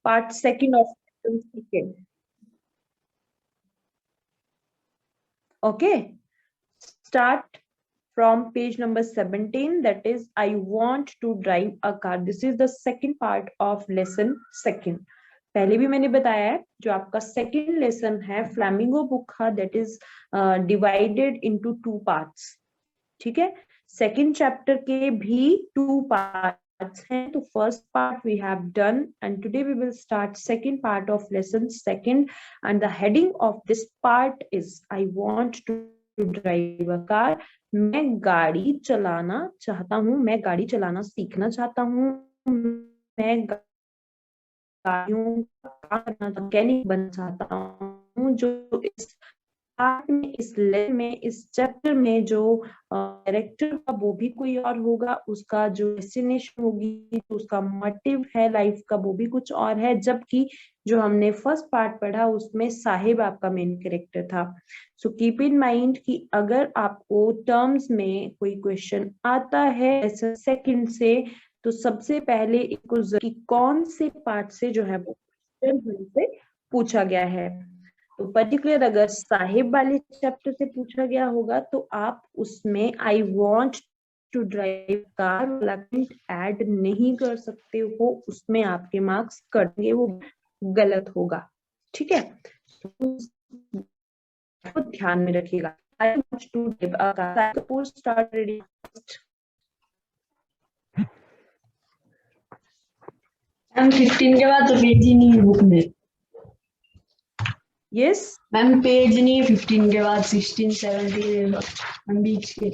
Part second of lesson second. Okay, start from page number 17, that is I want to drive a car. This is the second part of lesson second. पहले भी मैंने बताया है जो आपका second lesson है flamingo book का, that is divided into 2 parts. ठीक है, सेकंड चैप्टर के भी 2 पार्ट्स हैं. तो first part we have done and today we will start second part of lesson second and the heading of this part is I want to drive a car. मैं गाड़ी चलाना चाहता हूँ, मैं गाड़ी चलाना सीखना चाहता हूँ, मैं गाड़ियों का मैकेनिक बनना चाहता हूँ. जो इस पार्ट में, इस लेसन में, इस चैप्टर में जो कैरेक्टर का वो भी कोई और होगा, उसका जो डेस्टिनेशन होगी, तो उसका मोटिव है लाइफ का वो भी कुछ और है. जबकि जो हमने फर्स्ट पार्ट पढ़ा उसमें साहिब आपका मेन कैरेक्टर था. सो कीप इन माइंड कि अगर आपको टर्म्स में कोई क्वेश्चन आता है सेकंड से, तो सबसे पहले इसको कि कौन से पार्ट से जो है वो से पूछा गया है. तो पर्टिकुलर अगर साहिब वाले चैप्टर से पूछा गया होगा तो आप उसमें I want to drive car add नहीं कर सकते हो, उसमें आपके मार्क्स कट देंगे, वो गलत होगा. ठीक है, तो ध्यान में रखिएगा. I want to drive a car. Suppose start reading. Ma'am 15 के बाद तो पेज ही नहीं है बुक में. यस मैम पेज नहीं है 15 के बाद 16 17 मैम बीच के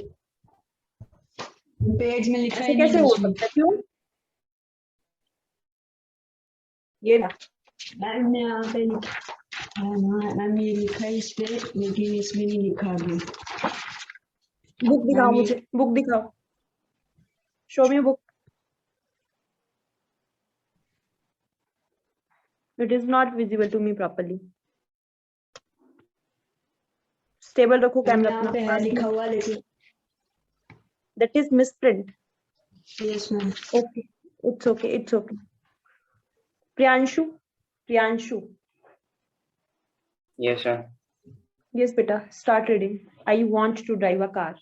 पेज में लिखा ऐसे है कैसे नहीं हो उसमें. सकता है? क्यों? ये ना मैम ने यहाँ पे लिखा है, मैम ये लिखा है इस पे, लेकिन इसमें नहीं लिखा अभी. बुक दिखाओ मुझे, बुक दिखाओ, show me book. It is not visible to me properly. Stable रखो कैमरा यहाँ पे है अपना. लिखा हुआ लेकिन. That is misprint. Yes ma'am. Okay, it's okay, it's okay. Priyanshu, Priyanshu. Yes, sir. Yes, beta. Start reading. I want to drive a car.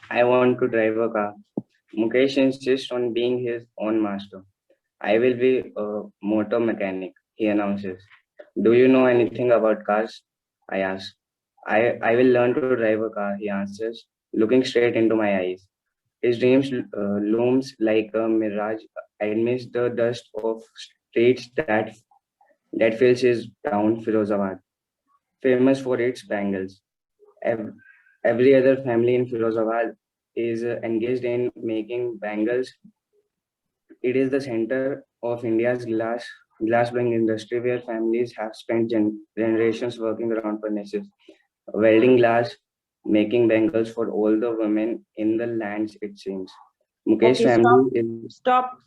I want to drive a car. Mukesh insists on being his own master. I will be a motor mechanic, he announces. Do you know anything about cars? I ask. I will learn to drive a car, he answers, looking straight into my eyes. His dreams looms like a mirage amidst the dust of streets that fills his town, Firozabad, famous for its bangles. Every other family in Firozabad is engaged in making bangles. It is the center of India's glass-blowing industry, where families have spent generations working around furnaces, welding glass, making bangles for all the women in the lands, it seems. Mukesh Okay, family is... stop.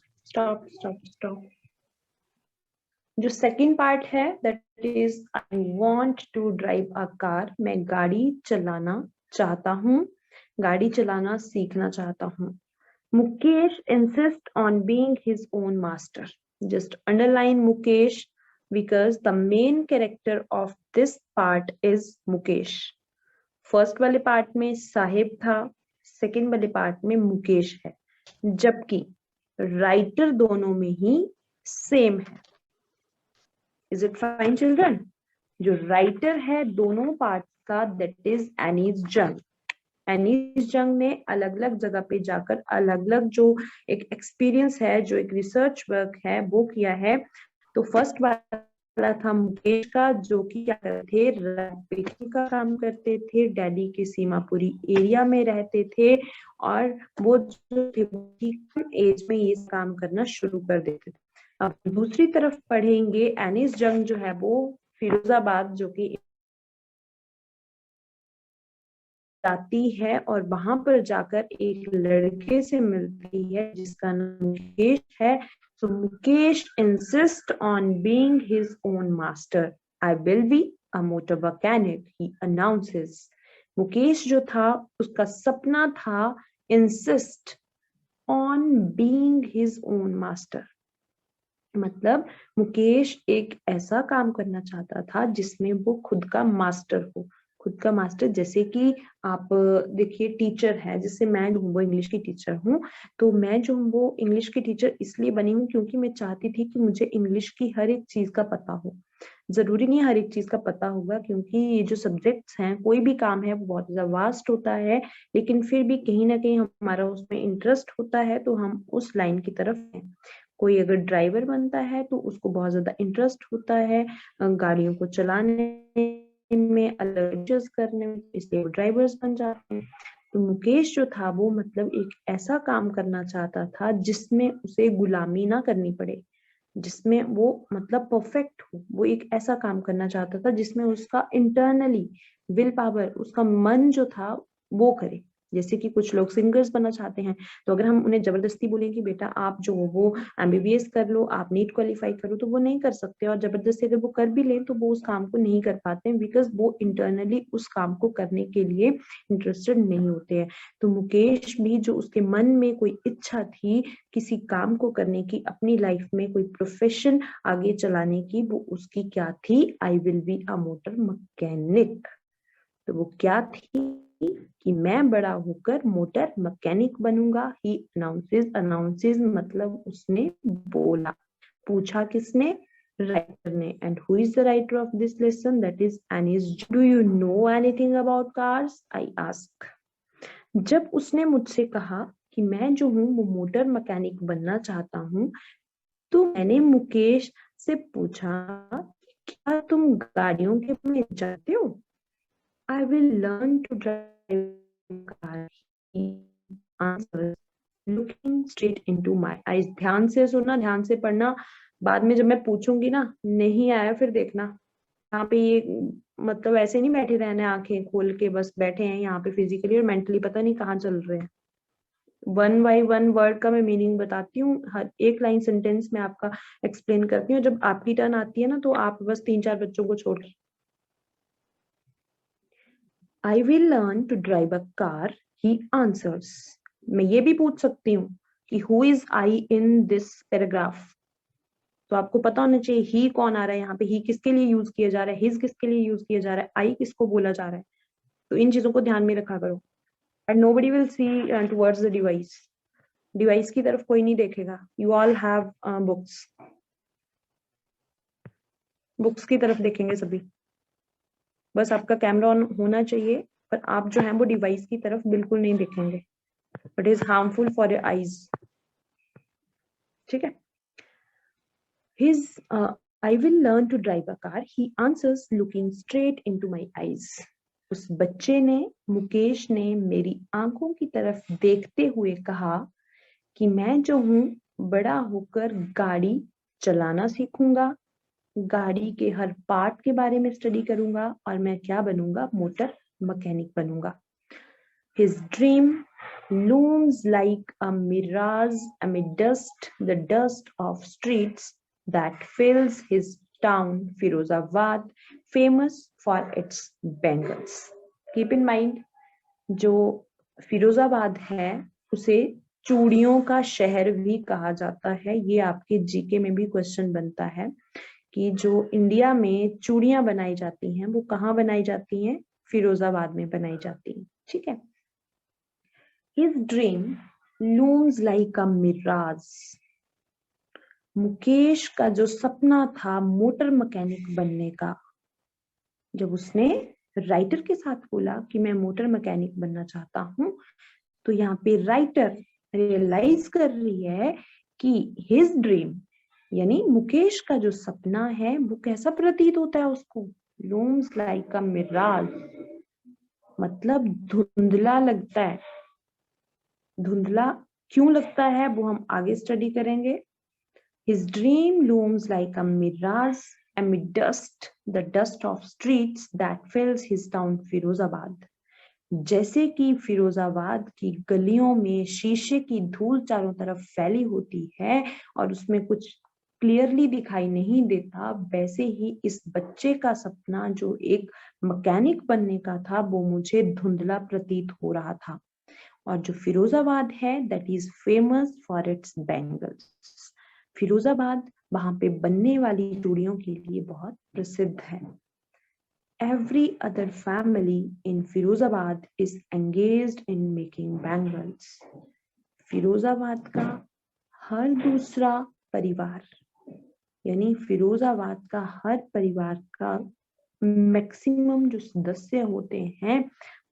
जो second part है that is I want to drive a car. मैं गाड़ी चलाना चाहता हूँ, गाड़ी चलाना सीखना चाहता हूँ. Mukesh insist on being his own master. Just underline Mukesh because the main character of this part is Mukesh. First वाले पार्ट में साहिब था, सेकंड वाले पार्ट में मुकेश है, जबकि राइटर दोनों में ही सेम है. Is it fine, children? जो राइटर है दोनों पार्ट का दैट इज एनीस जंग. एनीस जंग ने अलग अलग जगह पे जाकर अलग अलग जो एक एक्सपीरियंस है, जो एक रिसर्च वर्क है वो किया है. तो फर्स्ट वाला था मुकेश का, जो कि क्या करते थे, रैपिंग का काम करते थे, दिल्ली के सीमापुरी एरिया में रहते थे, और वो जो थे एज में ये काम करना शुरू कर देते थे. अब दूसरी तरफ पढ़ेंगे एनीस जंग जो है वो फिरोजाबाद जो कि जाती है और वहां पर जाकर एक लड़के से मिलती है जिसका नाम मुकेश है. So Mukesh insists on being his own master. I will be a motor mechanic, he announces. Mukesh जो था उसका सपना था insist on being his own master. मतलब मुकेश एक ऐसा काम करना चाहता था जिसमें वो खुद का मास्टर हो। खुद का मास्टर, जैसे कि आप देखिए टीचर है, जैसे मैं जो हूँ वो इंग्लिश की टीचर हूँ, तो मैं जो हूँ वो इंग्लिश की टीचर इसलिए बनी हूँ क्योंकि मैं चाहती थी कि मुझे इंग्लिश की हर एक चीज का पता हो। जरूरी नहीं हर एक चीज का पता होगा, क्योंकि ये जो सब्जेक्ट्स हैं, कोई भी काम है वो बहुत ज्यादा वास्ट होता है, लेकिन फिर भी कहीं ना कहीं हमारा उसमें इंटरेस्ट होता है तो हम उस लाइन की तरफ हैं। कोई अगर ड्राइवर बनता है तो उसको बहुत ज्यादा इंटरेस्ट होता है गाड़ियों को चलाने में, अलग करने में, इसलिए वो ड्राइवर्स बन जाते हैं। तो मुकेश जो था वो मतलब एक ऐसा काम करना चाहता था जिसमें उसे गुलामी ना करनी पड़े, जिसमें वो मतलब परफेक्ट हो। वो एक ऐसा काम करना चाहता था जिसमें उसका इंटरनली विल पावर, उसका मन जो था वो करे। जैसे कि कुछ लोग सिंगर्स बनना चाहते हैं, तो अगर हम उन्हें जबरदस्ती बोलें कि बेटा आप जो वो एमबीबीएस कर लो, आप नीट क्वालिफाई करो, तो वो नहीं कर सकते, और जबरदस्ती अगर वो कर भी लें तो वो उस काम को नहीं कर पाते, बिकॉज वो इंटरनली उस काम को करने के लिए इंटरेस्टेड नहीं होते हैं। तो मुकेश भी जो उसके मन में कोई इच्छा थी किसी काम को करने की, अपनी लाइफ में कोई प्रोफेशन आगे चलाने की, वो उसकी क्या थी? I will be a motor mechanic. तो वो क्या थी कि मैं बड़ा होकर मोटर मैकेनिक बनूंगा। ही अनाउंसेस, अनाउंसेस मतलब उसने बोला। पूछा किसने? राइटर ने। And who is the writer of this lesson? That is Annie's. Do you know anything about cars? I ask. जब उसने मुझसे कहा कि मैं जो हूँ वो मोटर मैकेनिक बनना चाहता हूँ, तो मैंने मुकेश से पूछा, क्या तुम गाड़ियों के में जानते हो? I will learn to drive car. He answers, looking straight into my eyes. ध्यान से सुनना, ध्यान से पढ़ना। बाद में जब मैं पूछूंगी ना, नहीं आया फिर देखना। यहाँ पे ये मतलब ऐसे नहीं बैठे रहने आंखें खोल के, बस बैठे हैं यहाँ पे फिजिकली और मेंटली पता नहीं कहाँ चल रहे हैं। वन बाई वन वर्ड का मैं मीनिंग बताती हूँ, हर एक लाइन सेंटेंस में आपका एक्सप्लेन करती हूँ। जब आपकी टर्न आती है ना, तो आप बस 3-4 बच्चों को छोड़ के, I will learn to drive a car, he answers. मैं ये भी पूछ सकती हूँ कि who is I in this paragraph? तो आपको पता होना चाहिए ही कौन आ रहा है यहाँ पे, ही किसके लिए यूज किया जा रहा है, हिज किसके लिए यूज किया जा रहा है, आई किसको बोला जा रहा है। तो इन चीजों को ध्यान में रखा करो। And nobody will see towards the device. Device की तरफ कोई नहीं देखेगा। You all have books, books की तरफ देखेंगे सभी। बस आपका कैमरा ऑन होना चाहिए, पर आप जो है वो डिवाइस की तरफ बिल्कुल नहीं देखेंगे। It is harmful for your eyes. ठीक है। His I will learn to drive a car, he answers looking straight into my eyes. उस बच्चे ने, मुकेश ने मेरी आंखों की तरफ देखते हुए कहा कि मैं जो हूँ बड़ा होकर गाड़ी चलाना सीखूंगा, गाड़ी के हर पार्ट के बारे में स्टडी करूंगा, और मैं क्या बनूंगा? मोटर मैकेनिक बनूंगा। His dream looms like a mirage amid dust, the dust of streets that fills his town, Firozabad, famous for its bangles. Keep in mind, जो फिरोजाबाद है उसे चूड़ियों का शहर भी कहा जाता है। ये आपके जीके में भी क्वेश्चन बनता है कि जो इंडिया में चूड़ियां बनाई जाती हैं वो कहाँ बनाई जाती हैं? फिरोजाबाद में बनाई जाती हैं। ठीक है। His dream looms like a mirage. Mukesh का जो सपना था मोटर मैकेनिक बनने का, जब उसने राइटर के साथ बोला कि मैं मोटर मैकेनिक बनना चाहता हूँ, तो यहाँ पे राइटर रियलाइज कर रही है कि हिज ड्रीम यानी मुकेश का जो सपना है वो कैसा प्रतीत होता है उसको? लूम्स लाइक अ मिराज, मतलब धुंधला लगता है। धुंधला क्यों लगता है वो हम आगे स्टडी करेंगे। His dream looms like a mirage amid dust, the dust of streets that fills his town Firozabad. जैसे कि फिरोजाबाद की गलियों में शीशे की धूल चारों तरफ फैली होती है और उसमें कुछ क्लियरली दिखाई नहीं देता, वैसे ही इस बच्चे का सपना जो एक मैकेनिक बनने का था वो मुझे धुंधला प्रतीत हो रहा था। और जो फिरोजाबाद है that is famous for its bangles. Firozabad वहां पे बनने वाली चूड़ियों के लिए बहुत प्रसिद्ध है। Every other family in Firozabad is engaged in making bangles. Firozabad का हर दूसरा परिवार, यानी फिरोजाबाद का हर परिवार का मैक्सिमम जो सदस्य होते हैं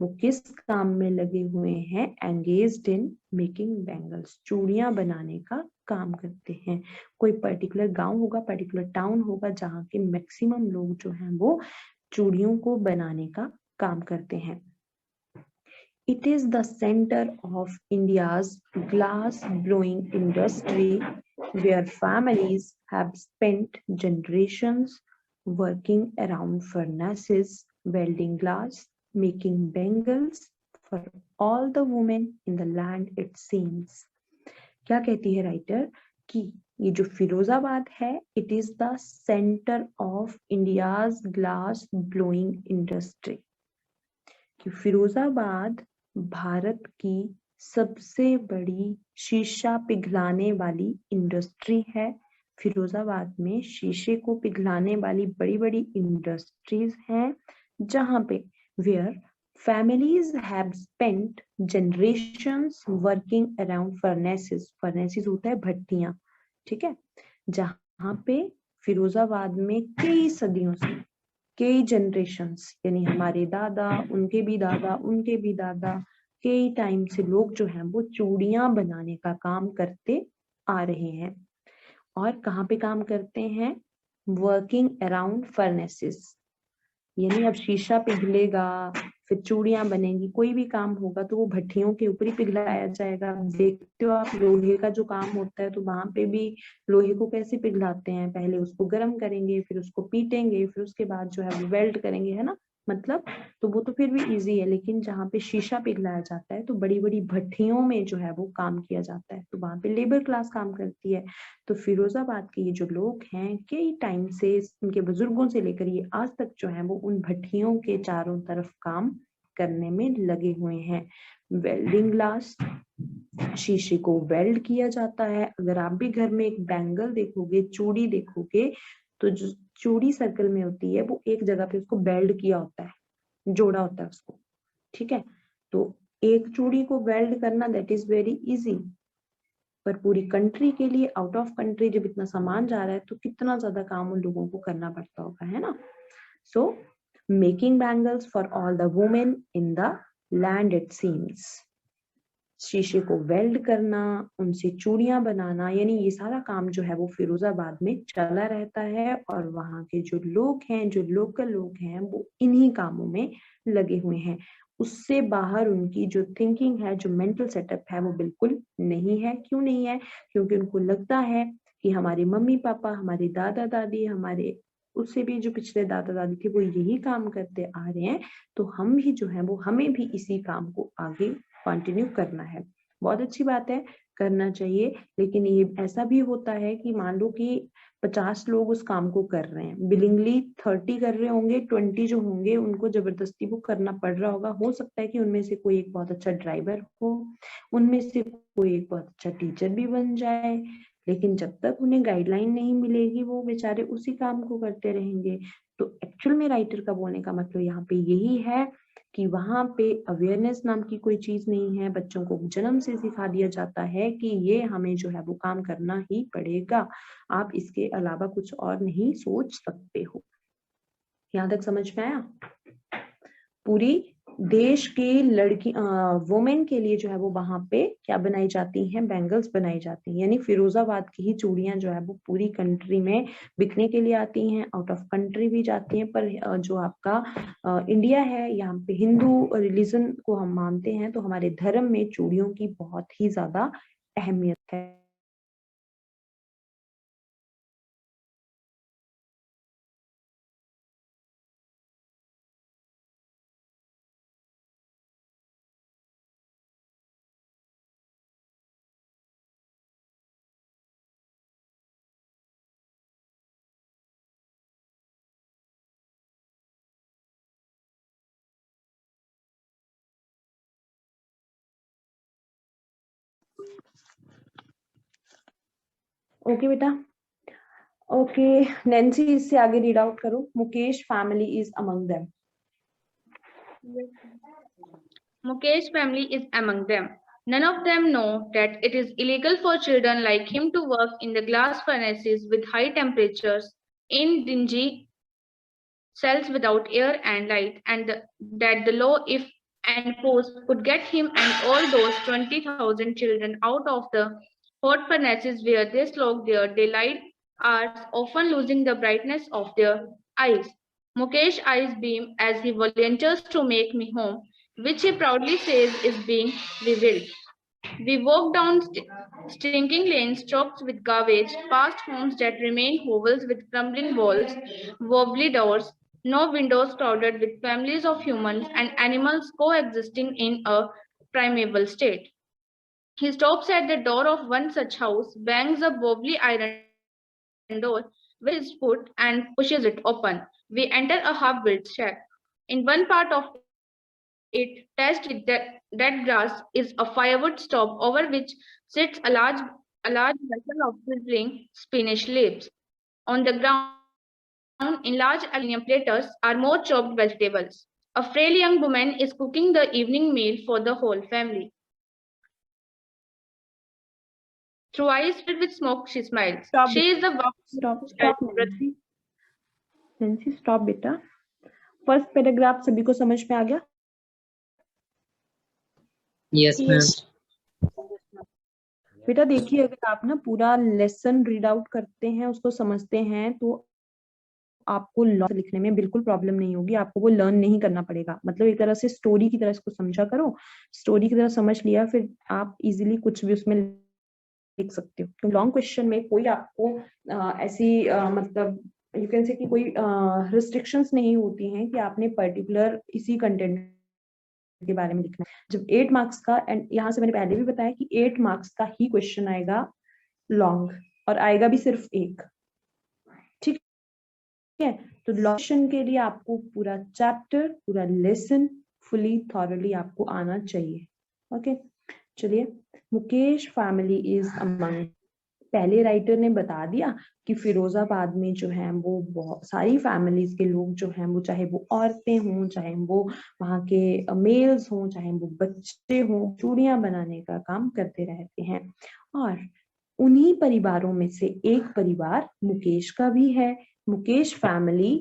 वो किस काम में लगे हुए हैं? एंगेज्ड इन मेकिंग बैंगल्स, चूड़ियां बनाने का काम करते हैं। कोई पर्टिकुलर गांव होगा, पर्टिकुलर टाउन होगा जहाँ के मैक्सिमम लोग जो हैं वो चूड़ियों को बनाने का काम करते हैं। It is the center of India's glass blowing industry, where families have spent generations working around furnaces, welding glass, making bangles for all the women in the land, it seems. क्या कहती है राइटर कि ये जो फिरोजाबाद है, it is the centre of India's glass blowing industry, कि फिरोजाबाद भारत की सबसे बड़ी शीशा पिघलाने वाली इंडस्ट्री है। फिरोजाबाद में शीशे को पिघलाने वाली बड़ी बड़ी इंडस्ट्रीज हैं, जहां पे where families have spent generations working around furnaces. furnaces होता है भट्टियां, ठीक है, जहां पे फिरोजाबाद में कई सदियों से, कई जनरेशंस, यानी हमारे दादा, उनके भी दादा, उनके भी दादा, कई टाइम से लोग जो हैं वो चूड़ियां बनाने का काम करते आ रहे हैं। और कहाँ पे काम करते हैं? वर्किंग अराउंड फर्नेसेस, यानी अब शीशा पिघलेगा, फिर चूड़ियां बनेंगी, कोई भी काम होगा तो वो भट्टियों के ऊपर ही पिघलाया जाएगा। देखते हो आप लोहे का जो काम होता है, तो वहां पे भी लोहे को कैसे पिघलाते हैं? पहले उसको गर्म करेंगे, फिर उसको पीटेंगे, फिर उसके बाद जो है वो वेल्ड करेंगे, है ना, मतलब तो वो तो फिर भी इजी है। लेकिन जहाँ पे शीशा पिघलाया जाता है तो बड़ी बड़ी भट्टियों में जो है वो काम किया जाता है, तो वहां पे लेबर क्लास काम करती है। तो फिरोजाबाद के ये जो लोग हैं, कई टाइम से, उनके बुजुर्गों से लेकर ये आज तक जो है वो उन भट्टियों के चारों तरफ काम करने में लगे हुए हैं। वेल्डिंग ग्लास, शीशे को वेल्ड किया जाता है। अगर आप भी घर में एक बैंगल देखोगे, चूड़ी देखोगे, तो जो चूड़ी सर्कल में होती है वो एक जगह पे उसको वेल्ड किया होता है, जोड़ा होता है उसको, ठीक है। तो एक चूड़ी को वेल्ड करना दैट इज वेरी इजी, पर पूरी कंट्री के लिए, आउट ऑफ कंट्री जब इतना सामान जा रहा है तो कितना ज्यादा काम उन लोगों को करना पड़ता होगा, है ना। So making bangles for all the women in the land it seems, शीशे को वेल्ड करना, उनसे चूड़ियां बनाना, यानी ये सारा काम जो है वो फिरोजाबाद में चला रहता है। और वहाँ के जो लोग हैं, जो लोकल लोग हैं, वो इन्हीं कामों में लगे हुए हैं। उससे बाहर उनकी जो थिंकिंग है, जो मेंटल सेटअप है, वो बिल्कुल नहीं है। क्यों नहीं है? क्योंकि उनको लगता है कि हमारे मम्मी पापा, हमारे दादा दादी, हमारे उससे भी जो पिछले दादा दादी थे वो यही काम करते आ रहे हैं, तो हम भी जो है वो, हमें भी इसी काम को आगे कंटिन्यू करना है। बहुत अच्छी बात है, करना चाहिए। लेकिन ये ऐसा भी होता है कि मान लो कि 50 लोग उस काम को कर रहे हैं, बिलिंगली 30 कर रहे होंगे, 20 जो होंगे उनको जबरदस्ती वो करना पड़ रहा होगा। हो सकता है कि उनमें से कोई एक बहुत अच्छा ड्राइवर हो, उनमें से कोई एक बहुत अच्छा टीचर भी बन जाए, लेकिन जब तक उन्हें गाइडलाइन नहीं मिलेगी वो बेचारे उसी काम को करते रहेंगे। तो एक्चुअल में राइटर का बोलने का मतलब यहाँ पे यही है कि वहां पे अवेयरनेस नाम की कोई चीज नहीं है। बच्चों को जन्म से सिखा दिया जाता है कि ये हमें जो है वो काम करना ही पड़ेगा, आप इसके अलावा कुछ और नहीं सोच सकते हो। यहाँ तक समझ में आया? पूरी देश की लड़की वुमेन के लिए जो है वो वहां पे क्या बनाई जाती हैं? बैंगल्स बनाई जाती हैं। यानी फिरोजाबाद की ही चूड़ियां जो है वो पूरी कंट्री में बिकने के लिए आती हैं, आउट ऑफ कंट्री भी जाती हैं। पर जो आपका इंडिया है, यहाँ पे हिंदू रिलीजन को हम मानते हैं, तो हमारे धर्म में चूड़ियों की बहुत ही ज्यादा अहमियत है। ओके बेटा, ओके नैन्सी, इससे आगे रीड आउट करो. Mukesh family is among them. Mukesh family is among them. None of them know that it is illegal for children like him to work in the glass furnaces with high temperatures, in dingy cells without air and light, and that the law, if enforced, could get him and all those 20,000 children out of the hot furnaces where they slog their daylight hours, often losing the brightness of their eyes. Mukesh eyes beam as he volunteers to make me home, which he proudly says is being revealed. We walk down stinking lanes choked with garbage, past homes that remain hovels with crumbling walls, wobbly doors, no windows crowded with families of humans and animals coexisting in a primeval state. He stops at the door of one such house, bangs a wobbly iron door with his foot, and pushes it open. We enter a half-built shack. In one part of it, touched with dead grass, is a firewood stove over which sits a large vessel of sizzling spinach leaves. On the ground, in large aluminium platters, are more chopped vegetables. A frail young woman is cooking the evening meal for the whole family. Through eyes filled with smoke, she smiles. Stop. She is the Stop Nancy. Nancy stop बेटा. First paragraph सभी को समझ में आ गया? Yes ma'am. बेटा देखिए, अगर आप ना पूरा लेसन रीड आउट करते हैं, उसको समझते हैं, तो आपको लिखने में बिल्कुल प्रॉब्लम नहीं होगी. आपको वो लर्न नहीं करना पड़ेगा. मतलब एक तरह से स्टोरी की तरह इसको समझा करो. स्टोरी की तरह समझ लिया, फिर आप इजीली कुछ भी उसमें लिख सकते हो. क्योंकि लॉन्ग क्वेश्चन में कोई आपको ऐसी मतलब यू कैन से कि कोई रिस्ट्रिक्शंस नहीं होती हैं कि आपने पर्टिकुलर इसी कंटेंट के बारे में लिखना है. जब 8 मार्क्स का, एंड यहाँ से मैंने पहले भी बताया कि 8 मार्क्स का ही क्वेश्चन आएगा लॉन्ग, और आएगा भी सिर्फ एक. ठीक है, तो लॉन्ग के लिए आपको पूरा चैप्टर, पूरा लेसन फुली थॉरली आपको आना चाहिए. ओके चलिए. Mukesh family is among. पहले राइटर ने बता दिया कि फिरोजाबाद में जो है वो बहुत सारी फैमिलीज के लोग जो हैं वो, चाहे वो औरतें हों, चाहे वो वहाँ के मेल्स हों, चाहे वो बच्चे हों, चूड़ियां बनाने का काम करते रहते हैं. और उन्हीं परिवारों में से एक परिवार मुकेश का भी है. Mukesh family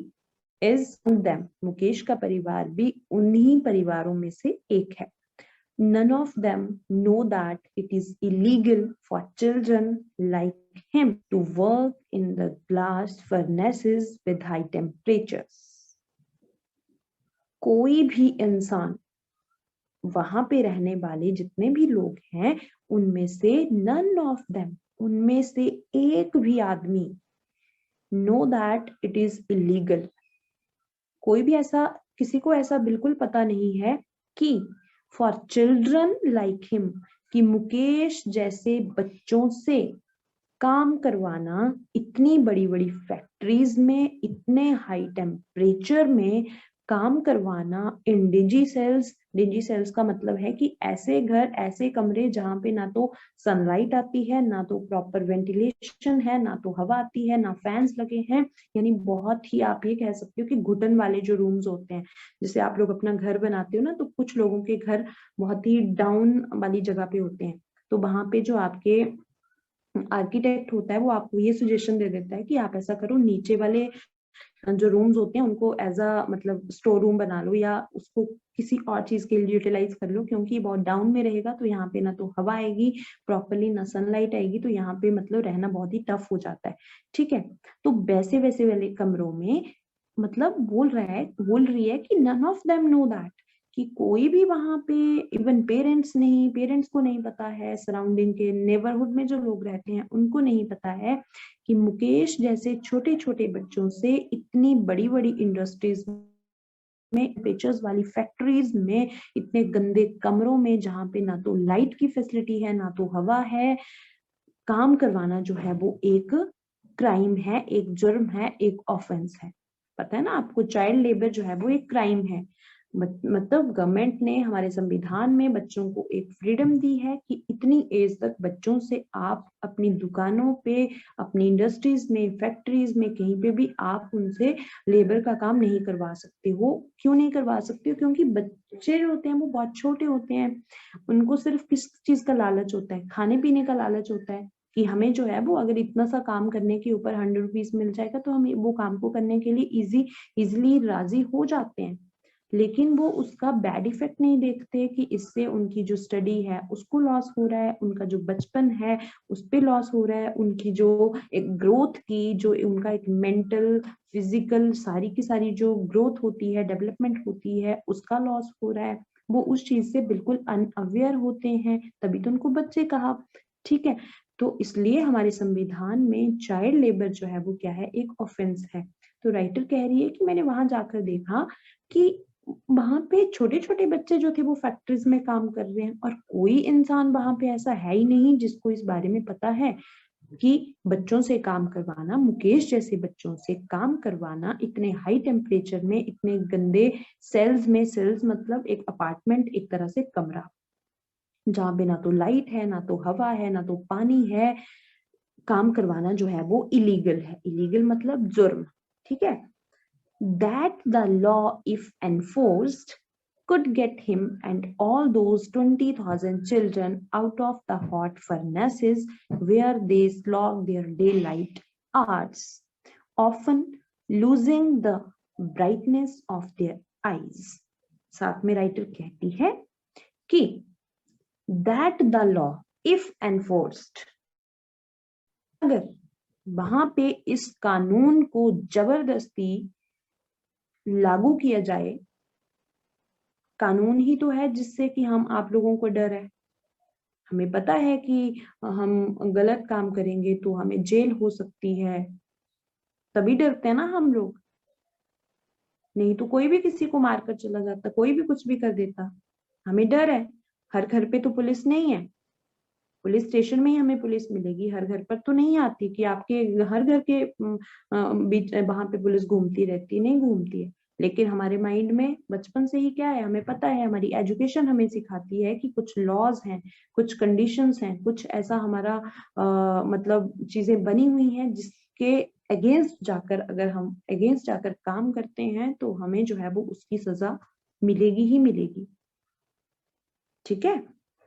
is them. Mukesh का परिवार भी उन्हीं परिवारों में से एक है. None of them know that it is illegal for children like him to work in the glass furnaces with high temperatures. कोई भी इंसान, वहां पे रहने वाले जितने भी लोग हैं, उनमें से none of them, उनमें से एक भी आदमी know that it is illegal. कोई भी ऐसा, किसी को ऐसा बिल्कुल पता नहीं है कि फॉर चिल्ड्रन लाइक हिम, कि मुकेश जैसे बच्चों से काम करवाना इतनी बड़ी बड़ी फैक्ट्रीज में, इतने हाई टेम्परेचर में काम करवाना इन डिजी सेल्स. डिजी सेल्स का मतलब है कि ऐसे घर, ऐसे कमरे जहाँ पे ना तो सनलाइट आती है, ना तो प्रॉपर वेंटिलेशन है, ना तो हवा आती है, ना फैंस लगे हैं. यानी बहुत ही, आप ये कह सकते हो कि घुटन वाले जो रूम्स होते हैं, जैसे आप लोग अपना घर बनाते हो ना, तो कुछ लोगों के घर बहुत ही डाउन वाली जगह पे होते हैं. तो वहां पे जो आपके आर्किटेक्ट होता है वो आपको ये सजेशन दे देता है कि आप ऐसा करो, नीचे वाले जो रूम्स होते हैं उनको एज अ मतलब स्टोर रूम बना लो, या उसको किसी और चीज के लिए यूटिलाइज कर लो, क्योंकि बहुत डाउन में रहेगा तो यहाँ पे ना तो हवा आएगी प्रॉपरली, ना सनलाइट आएगी, तो यहाँ पे मतलब रहना बहुत ही टफ हो जाता है. ठीक है, तो वैसे वैसे वाले कमरों में मतलब बोल रही है कि none of them know that, कि कोई भी वहां पे, इवन पेरेंट्स को नहीं पता है, सराउंडिंग के नेबरहुड में जो लोग रहते हैं उनको नहीं पता है कि मुकेश जैसे छोटे छोटे बच्चों से इतनी बड़ी बड़ी इंडस्ट्रीज में, टेम्परेचर्स वाली फैक्ट्रीज में, इतने गंदे कमरों में जहाँ पे ना तो लाइट की फैसिलिटी है, ना तो हवा है, काम करवाना जो है वो एक क्राइम है, एक जुर्म है, एक ऑफेंस है. पता है ना आपको, चाइल्ड लेबर जो है वो एक क्राइम है. मतलब गवर्नमेंट ने हमारे संविधान में बच्चों को एक फ्रीडम दी है कि इतनी एज तक बच्चों से आप अपनी दुकानों पे, अपनी इंडस्ट्रीज में, फैक्ट्रीज में, कहीं पे भी आप उनसे लेबर का काम नहीं करवा सकते हो। क्यों नहीं करवा सकते हो? क्योंकि बच्चे जो होते हैं वो बहुत छोटे होते हैं, उनको सिर्फ किस चीज का लालच होता है? खाने पीने का लालच होता है कि हमें जो है वो अगर इतना सा काम करने के ऊपर 100 रुपीज मिल जाएगा तो हम वो काम को करने के लिए इजिली राजी हो जाते हैं। लेकिन वो उसका बैड इफेक्ट नहीं देखते कि इससे उनकी जो स्टडी है उसको लॉस हो रहा है, उनका जो बचपन है उस पे लॉस हो रहा है, उनकी जो एक ग्रोथ की, जो उनका एक मेंटल, फिजिकल, सारी की सारी जो ग्रोथ होती है, डेवलपमेंट होती है, उसका लॉस हो रहा है। वो उस चीज से बिल्कुल अनअवेयर होते हैं, तभी तो उनको बच्चे कहा। ठीक है, तो इसलिए हमारे संविधान में चाइल्ड लेबर जो है वो क्या है? एक ऑफेंस है। तो राइटर कह रही है कि मैंने वहां जाकर देखा कि वहां पे छोटे छोटे बच्चे जो थे वो फैक्ट्रीज में काम कर रहे हैं, और कोई इंसान वहां पे ऐसा है ही नहीं जिसको इस बारे में पता है कि बच्चों से काम करवाना, मुकेश जैसे बच्चों से काम करवाना, इतने हाई टेम्परेचर में, इतने गंदे सेल्स में, सेल्स मतलब एक अपार्टमेंट, एक तरह से कमरा जहां पे ना तो लाइट है, ना तो हवा है, ना तो पानी है, काम करवाना जो है वो इलीगल है। इलीगल मतलब जुर्म। ठीक है, that the law, if enforced, could get him and all those 20,000 children out of the hot furnaces where they slog their daylight hours, often losing the brightness of their eyes. साथ में writer कहती है कि that the law, if enforced, अगर वहां पे इस कानून को जबरदस्ती लागू किया जाए, कानून ही तो है जिससे कि हम आप लोगों को डर है। हमें पता है कि हम गलत काम करेंगे तो हमें जेल हो सकती है, तभी डरते हैं ना हम लोग। नहीं तो कोई भी किसी को मारकर चला जाता, कोई भी कुछ भी कर देता। हमें डर है। हर घर पे तो पुलिस नहीं है, पुलिस स्टेशन में ही हमें पुलिस मिलेगी, हर घर पर तो नहीं आती कि आपके हर घर के बीच वहां पे पुलिस घूमती रहती, नहीं घूमती है। लेकिन हमारे माइंड में बचपन से ही क्या है, हमें पता है, हमारी एजुकेशन हमें सिखाती है कि कुछ लॉज हैं, कुछ कंडीशंस हैं, कुछ ऐसा हमारा मतलब चीजें बनी हुई हैं जिसके अगेंस्ट जाकर, अगर हम अगेंस्ट जाकर काम करते हैं तो हमें जो है वो उसकी सजा मिलेगी ही मिलेगी। ठीक है,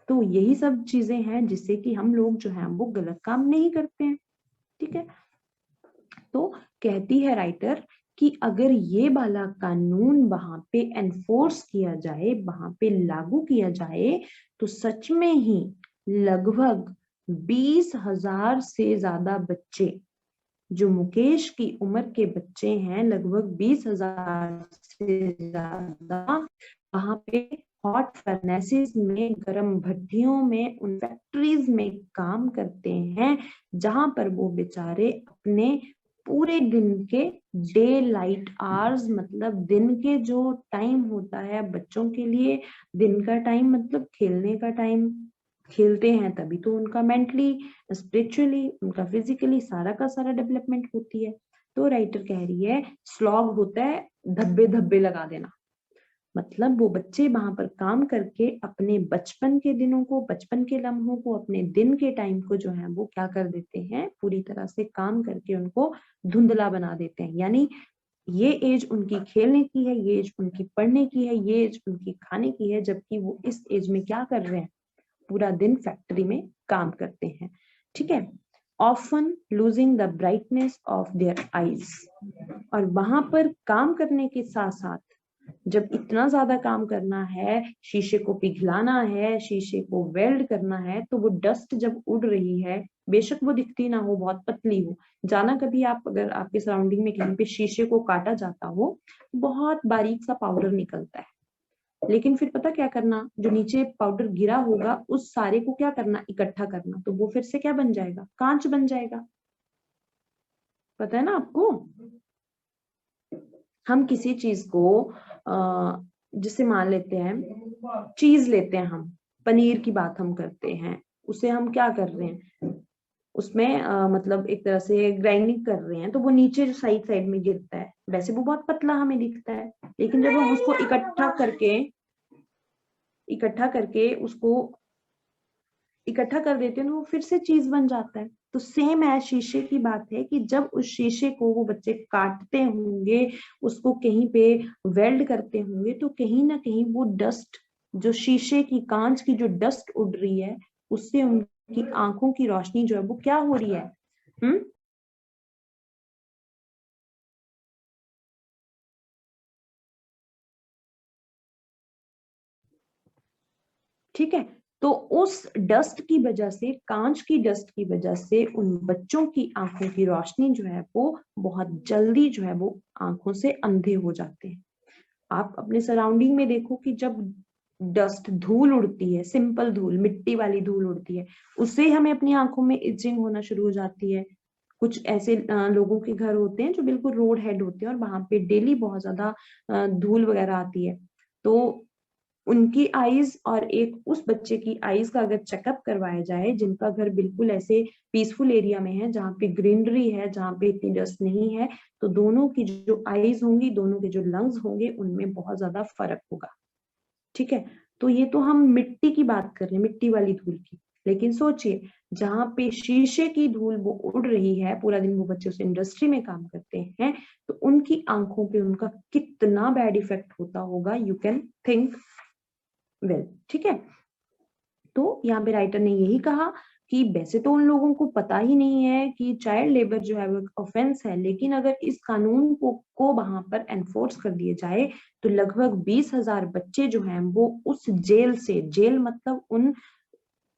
तो यही सब चीजें हैं जिससे कि हम लोग जो है वो गलत काम नहीं करते हैं। ठीक है, तो कहती है राइटर कि अगर ये वाला कानून वहां पे एनफोर्स किया जाए, वहां पे लागू किया जाए, तो सच में ही लगभग 20,000 से ज्यादा बच्चे, जो मुकेश की उम्र के बच्चे हैं, लगभग 20,000 से ज्यादा वहां पे हॉट फर्नेसेस में, गर्म भट्टियों में, उन फैक्ट्रीज में काम करते हैं जहां पर वो बेचारे अपने पूरे दिन के डे लाइट आवर्स, मतलब दिन के जो टाइम होता है बच्चों के लिए, दिन का टाइम मतलब खेलने का टाइम, खेलते हैं तभी तो उनका मेंटली, स्पिरिचुअली, उनका फिजिकली सारा का सारा डेवलपमेंट होती है। तो राइटर कह रही है स्लॉग होता है धब्बे धब्बे लगा देना, मतलब वो बच्चे वहां पर काम करके अपने बचपन के दिनों को, बचपन के लम्हों को, अपने दिन के टाइम को जो है वो क्या कर देते हैं, पूरी तरह से काम करके उनको धुंधला बना देते हैं। यानी ये एज उनकी खेलने की है, ये एज उनकी पढ़ने की है, ये एज उनकी खाने की है, जबकि वो इस एज में क्या कर रहे हैं, पूरा दिन फैक्ट्री में काम करते हैं। ठीक है, often losing the brightness of their eyes, और वहां पर काम करने के साथ साथ जब इतना ज्यादा काम करना है, शीशे को पिघलाना है, शीशे को वेल्ड करना है, तो वो डस्ट जब उड़ रही है, बेशक वो दिखती ना हो, बहुत पतली हो, जाना कभी आप, अगर आपके सराउंडिंग में कहीं पे शीशे को काटा जाता हो, बहुत बारीक सा पाउडर निकलता है, लेकिन फिर पता क्या करना, जो नीचे पाउडर गिरा होगा उस सारे को क्या करना, इकट्ठा करना, तो वो फिर से क्या बन जाएगा, कांच बन जाएगा। पता है ना आपको, हम किसी चीज को जिसे मान लेते हैं, चीज लेते हैं, हम पनीर की बात हम करते हैं, उसे हम क्या कर रहे हैं, उसमें मतलब एक तरह से ग्राइंडिंग कर रहे हैं, तो वो नीचे जो साइड साइड में गिरता है, वैसे वो बहुत पतला हमें दिखता है, लेकिन जब हम उसको इकट्ठा करके उसको इकट्ठा कर देते हैं तो वो फिर से चीज बन जाता है। तो सेम है शीशे की बात है कि जब उस शीशे को वो बच्चे काटते होंगे, उसको कहीं पे वेल्ड करते होंगे, तो कहीं ना कहीं वो डस्ट, जो शीशे की कांच की जो डस्ट उड़ रही है, उससे उनकी आंखों की रोशनी जो है वो क्या हो रही है, ठीक है। तो उस डस्ट की वजह से, कांच की डस्ट की वजह से उन बच्चों की आंखों की रोशनी जो है वो बहुत जल्दी जो है वो आंखों से अंधे हो जाते हैं। आप अपने सराउंडिंग में देखो कि जब डस्ट, धूल उड़ती है, सिंपल धूल, मिट्टी वाली धूल उड़ती है, उससे हमें अपनी आंखों में इचिंग होना शुरू हो जाती है। कुछ ऐसे लोगों के घर होते हैं जो बिल्कुल रोड हेड होते हैं और वहां पे डेली बहुत ज्यादा धूल वगैरह आती है, तो उनकी आईज और एक उस बच्चे की आईज का अगर चेकअप करवाया जाए, जिनका घर बिल्कुल ऐसे पीसफुल एरिया में है, जहाँ पे ग्रीनरी है, जहाँ पे इतनी डस्ट नहीं है, तो दोनों की जो आईज होंगी, दोनों के जो लंग्स होंगे, उनमें बहुत ज्यादा फर्क होगा। ठीक है। तो ये तो हम मिट्टी की बात कर रहे हैं, मिट्टी वाली धूल की। लेकिन सोचिए, जहाँ पे शीशे की धूल वो उड़ रही है, पूरा दिन वो बच्चे उस इंडस्ट्री में काम करते हैं, तो उनकी आंखों पे उनका कितना बैड इफेक्ट होता होगा, यू कैन थिंक वेल। ठीक है। तो यहाँ पे राइटर ने यही कहा कि वैसे तो उन लोगों को पता ही नहीं है कि चाइल्ड लेबर जो है वो ऑफेंस है, लेकिन अगर इस कानून को वहां पर एनफोर्स कर दिया जाए तो लगभग 20,000 बच्चे जो हैं वो उस जेल से, जेल मतलब उन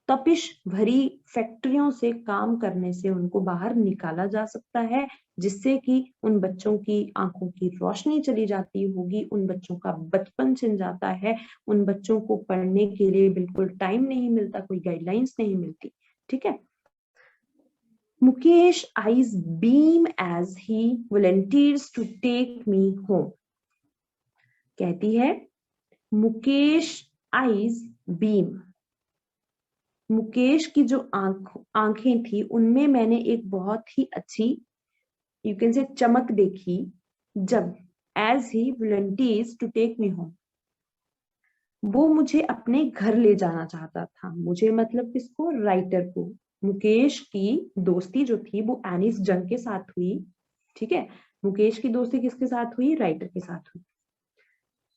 तपिश भरी फैक्ट्रियों से काम करने से उनको बाहर निकाला जा सकता है, जिससे कि उन बच्चों की आंखों की रोशनी चली जाती होगी, उन बच्चों का बचपन छिन जाता है, उन बच्चों को पढ़ने के लिए बिल्कुल टाइम नहीं मिलता, कोई गाइडलाइंस नहीं मिलती। ठीक है। Mukesh eyes beam as he volunteers to take me home। कहती है मुकेश eyes beam, मुकेश की जो आंखें थी उनमें मैंने एक बहुत ही अच्छी, यू कैन से, चमक देखी, जब as he volunteers to take me home, वो मुझे अपने घर ले जाना चाहता था। मुझे मतलब किसको, राइटर को। मुकेश की दोस्ती जो थी वो एनिस जंग के साथ हुई। ठीक है। मुकेश की दोस्ती किसके साथ हुई, राइटर के साथ हुई।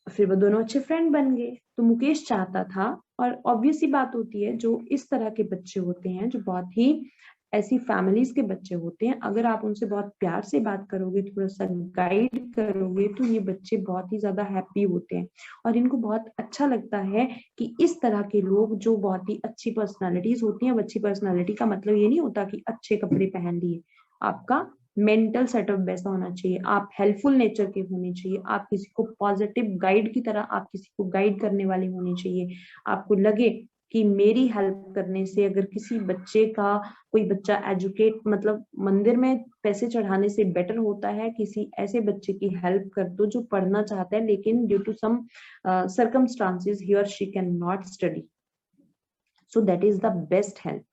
फिर वो दोनों अच्छे फ्रेंड बन गए। तो मुकेश चाहता था, और ऑब्वियस सी बात होती है, जो इस तरह के बच्चे होते हैं, जो बहुत ही ऐसी फैमिलीज के बच्चे होते हैं, अगर आप उनसे बहुत प्यार से बात करोगे, थोड़ा सा गाइड करोगे, तो ये बच्चे बहुत ही ज्यादा हैप्पी होते हैं और इनको बहुत अच्छा लगता है कि इस तरह के लोग जो बहुत ही अच्छी पर्सनालिटीज होती हैं। अच्छी पर्सनालिटी का मतलब ये नहीं होता कि अच्छे कपड़े पहन लिए, आपका मेंटल सेटअप वैसा होना चाहिए, आप हेल्पफुल नेचर के होने चाहिए, आप किसी को पॉजिटिव गाइड की तरह, आप किसी को गाइड करने वाले होने चाहिए। आपको लगे कि मेरी हेल्प करने से, अगर किसी बच्चे का, कोई बच्चा एजुकेट, मतलब मंदिर में पैसे चढ़ाने से बेटर होता है किसी ऐसे बच्चे की हेल्प कर दो जो पढ़ना चाहता है, लेकिन ड्यू टू सम सर्कमस्टांसेस ही और she can not study, so that is the best help.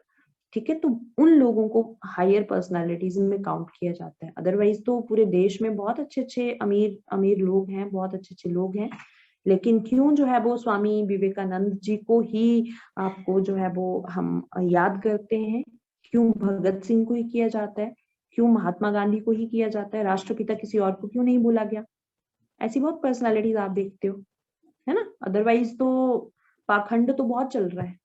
ठीक है। तो उन लोगों को हायर पर्सनालिटीज में काउंट किया जाता है। अदरवाइज तो पूरे देश में बहुत अच्छे अच्छे अमीर अमीर लोग हैं, बहुत अच्छे अच्छे लोग हैं, लेकिन क्यों जो है वो स्वामी विवेकानंद जी को ही आपको जो है वो हम याद करते हैं, क्यों भगत सिंह को ही किया जाता है, क्यों महात्मा गांधी को ही किया जाता है, राष्ट्रपिता किसी और को क्यों नहीं बोला गया। ऐसी बहुत पर्सनालिटीज आप देखते हो, है ना। अदरवाइज तो पाखंड तो बहुत चल रहा है,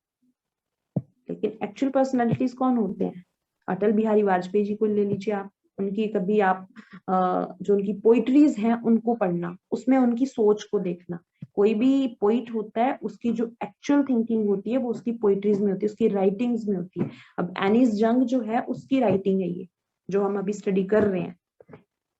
लेकिन एक्चुअल पर्सनालिटीज कौन होते हैं। अटल बिहारी वाजपेयी जी को ले लीजिए आप, उनकी कभी आप जो उनकी पोइट्रीज हैं उनको पढ़ना, उसमें उनकी सोच को देखना। कोई भी पोइट होता है, उसकी जो एक्चुअल थिंकिंग होती है वो उसकी पोइट्रीज में होती है, उसकी राइटिंग्स में होती है। अब एनिस जंग जो है उसकी राइटिंग है ये, जो हम अभी स्टडी कर रहे हैं।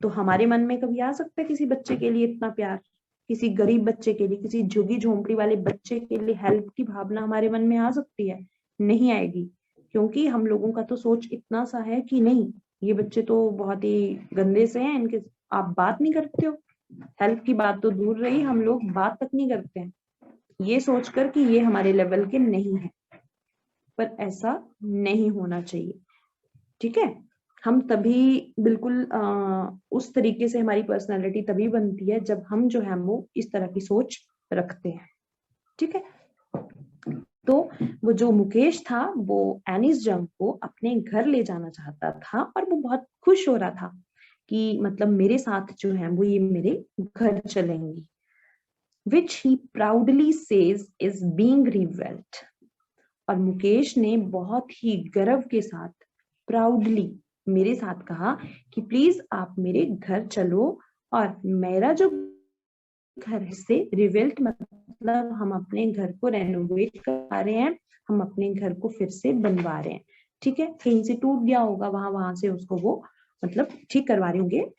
तो हमारे मन में कभी आ सकता है किसी बच्चे के लिए इतना प्यार, किसी गरीब बच्चे के लिए, किसी झुग्गी झोंपड़ी वाले बच्चे के लिए हेल्प की भावना हमारे मन में आ सकती है? नहीं आएगी, क्योंकि हम लोगों का तो सोच इतना सा है कि नहीं, ये बच्चे तो बहुत ही गंदे से हैं, इनके आप बात नहीं करते हो। हेल्प की बात तो दूर रही, हम लोग बात तक नहीं करते हैं, ये सोचकर कि ये हमारे लेवल के नहीं है। पर ऐसा नहीं होना चाहिए। ठीक है। हम तभी बिल्कुल उस तरीके से हमारी पर्सनालिटी तभी बनती है जब हम जो है वो इस तरह की सोच रखते हैं। ठीक है, तो वो जो मुकेश था वो एनिस जंग को अपने घर ले जाना चाहता था और वो बहुत खुश हो रहा था कि मतलब मेरे साथ जो है वो ये मेरे घर चलेंगी, which he proudly says is being revealed। और मुकेश ने बहुत ही गर्व के साथ प्राउडली मेरे साथ कहा कि प्लीज आप मेरे घर चलो और मेरा जो घर से रिवेल्ट मतलब हम अपने घर को रेनोवेट कर रहे हैं, हम अपने घर को फिर से बनवा रहे हैं। ठीक है, कहीं से टूट गया होगा, वहां से उसको वो मतलब ठीक करवा रहे होंगे।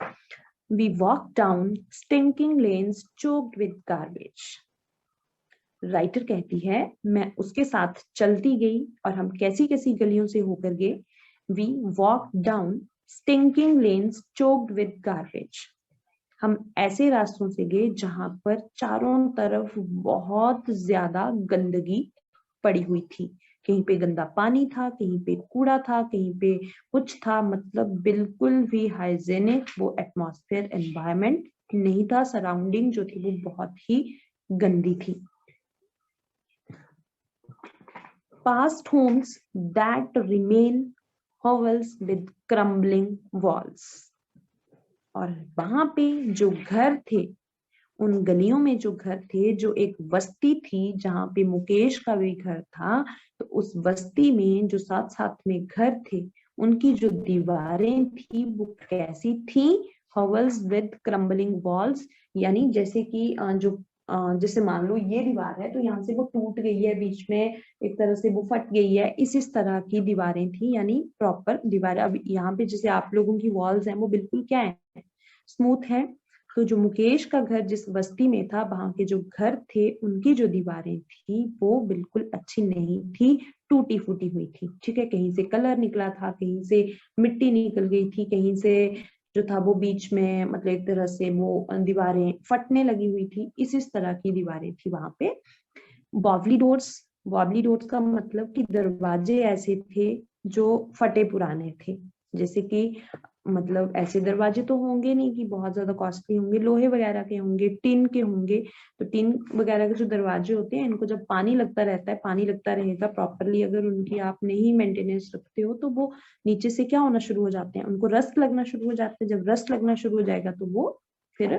We walked down stinking lanes choked with garbage। Writer कहती है मैं उसके साथ चलती गई और हम कैसी कैसी गलियों से होकर गए। We walked down stinking lanes choked with garbage। हम ऐसे रास्तों से गए जहां पर चारों तरफ बहुत ज्यादा गंदगी पड़ी हुई थी। कहीं पे गंदा पानी था, कहीं पे कूड़ा था, कहीं पे कुछ था, मतलब बिल्कुल भी हाइजेनिक वो एटमॉस्फेयर एनवायरनमेंट नहीं था। सराउंडिंग जो थी वो बहुत ही गंदी थी। Past homes that remain hovels with crumbling walls। और वहां पे जो घर थे, उन गलियों में जो घर थे, जो एक बस्ती थी जहां पे मुकेश का भी घर था, तो उस बस्ती में जो साथ साथ में घर थे उनकी जो दीवारें थी वो कैसी थी? hovels with crumbling walls, यानी जैसे कि जो जैसे मान लो ये दीवार है तो यहाँ से वो टूट गई है, बीच में एक तरह से वो फट गई है, इस तरह की दीवारें थी, यानी प्रॉपर दीवारें। अब यहाँ पे जैसे आप लोगों की वॉल्स हैं वो बिल्कुल क्या है, स्मूथ है। तो जो मुकेश का घर जिस बस्ती में था, वहां के जो घर थे उनकी जो दीवारें थी वो बिल्कुल अच्छी नहीं थी, टूटी फूटी हुई थी। ठीक है, कहीं से कलर निकला था, कहीं से मिट्टी निकल गई थी, कहीं से जो था वो बीच में मतलब एक तरह से वो दीवारें फटने लगी हुई थी, इस तरह की दीवारें थी वहां पे। वॉबली डोर्स, वॉबली डोर्स का मतलब कि दरवाजे ऐसे थे जो फटे पुराने थे। जैसे कि मतलब ऐसे दरवाजे तो होंगे नहीं कि बहुत ज्यादा कॉस्टली होंगे, लोहे वगैरह के होंगे, टिन के होंगे। तो टिन वगैरह के जो दरवाजे होते हैं इनको जब पानी लगता रहता है, पानी लगता रहेगा प्रॉपरली, अगर उनकी आप नहीं मेंटेनेंस रखते हो तो वो नीचे से क्या होना शुरू हो जाते हैं, उनको रस्ट लगना शुरू हो जाते हैं। जब रस्ट लगना शुरू हो जाएगा तो वो फिर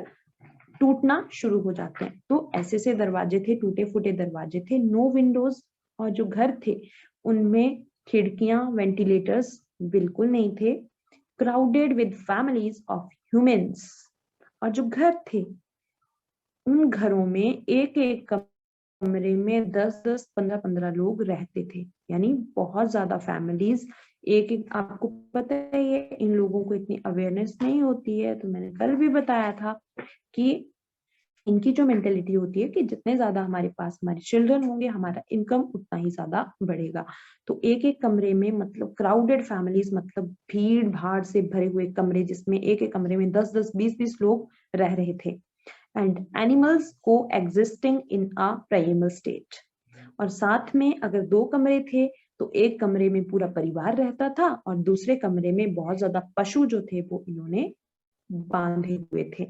टूटना शुरू हो जाते हैं। तो ऐसे से दरवाजे थे, टूटे फूटे दरवाजे थे, नो विंडोज। और जो घर थे उनमें खिड़कियां, वेंटिलेटर्स बिल्कुल नहीं थे। Crowded with families of humans. और जो घर थे उन घरों में एक एक कमरे में 10-10, 15-15 लोग रहते थे, यानी बहुत ज्यादा फैमिलीज। एक एक, आपको पता है ये इन लोगों को इतनी अवेयरनेस नहीं होती है, तो मैंने कल भी बताया था कि इनकी जो मेंटेलिटी होती है कि जितने ज्यादा हमारे पास हमारे चिल्ड्रन होंगे हमारा इनकम उतना ही ज्यादा बढ़ेगा। तो एक एक कमरे में मतलब क्राउडेड फैमिलीज मतलब भीड़ भाड़ से भरे हुए कमरे, जिसमें एक एक कमरे में 10-10, 20-20 लोग रह रहे थे। एंड एनिमल्स को existing in a primal state. और साथ में अगर 2 कमरे थे तो एक कमरे में पूरा परिवार रहता था और दूसरे कमरे में बहुत ज्यादा पशु जो थे वो इन्होंने बांधे हुए थे।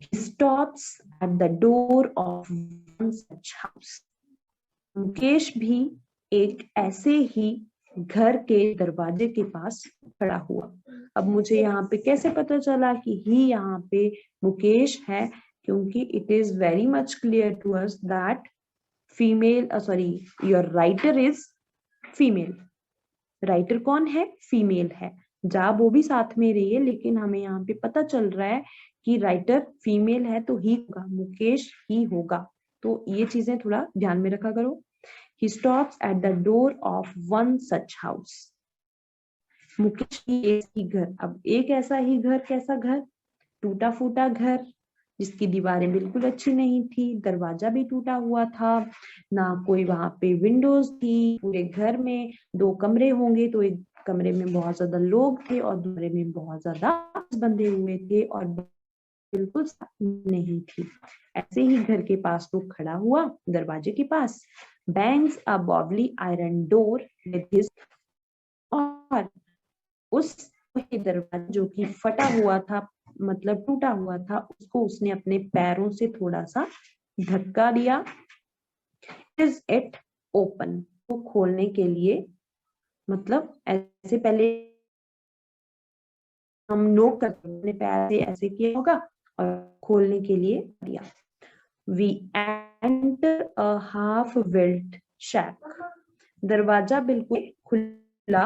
He stops at the door of one such house। Mukesh भी एक ऐसे ही घर के दरवाजे के पास खड़ा हुआ। अब मुझे यहाँ पे कैसे पता चला कि ही यहाँ पे मुकेश है? क्योंकि it is very much clear to us that female, sorry, your writer is female. Writer कौन है? फीमेल है। जा वो भी साथ में रही है, लेकिन हमें यहाँ पे पता चल रहा है कि राइटर फीमेल है, तो ही होगा, मुकेश ही होगा। तो ये चीजें थोड़ा ध्यान में रखा करो। He stops at the door of one such house। Mukesh की एक ही घर। अब एक ऐसा ही घर, कैसा घर? टूटा फूटा घर, जिसकी दीवारें बिल्कुल अच्छी नहीं थी, दरवाजा भी टूटा हुआ था, ना कोई वहां पे विंडोज थी। पूरे घर में 2 कमरे होंगे तो एक कमरे में बहुत ज्यादा लोग थे और दूसरे में बहुत ज्यादा बंधे हुए थे और बिल्कुल नहीं थी। ऐसे ही घर के पास वो खड़ा हुआ, दरवाजे के पास, bangs a wobbly iron door with his, और उस दरवाजा जो कि फटा हुआ था, मतलब टूटा हुआ था, उसको उसने अपने पैरों से थोड़ा सा धक्का दिया। इज इट ओपन, वो खोलने के लिए, मतलब ऐसे पहले हम नोक करते अपने पैर से ऐसे किया होगा और खोलने के लिए दिया। We enter a half built shack, दरवाजा बिल्कुल खुला,